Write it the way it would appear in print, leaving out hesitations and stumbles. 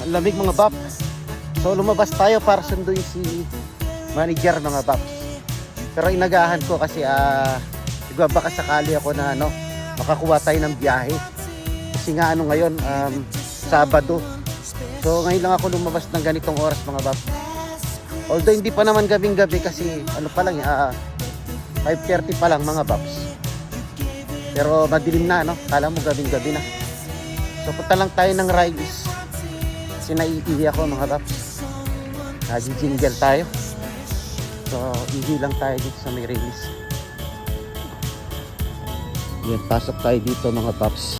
lamig mga paps. So lumabas tayo para sunduin si manager mga paps. Pero inagahan ko kasi baka sakali ako na makakuha tayo ng biyahe. Kasi nga ngayon Sabado. So ngayon lang ako lumabas ng ganitong oras mga paps. Although hindi pa naman gabing-gabi kasi pa lang 5:30 pa lang mga paps. Pero madilim na kala mo gabing-gabi na. So punta lang tayo ng Riles. Kasi naiihi ako mga paps. Nag-jingle tayo. So ihi lang tayo dito sa may Riles. Yan, pasok tayo dito mga paps.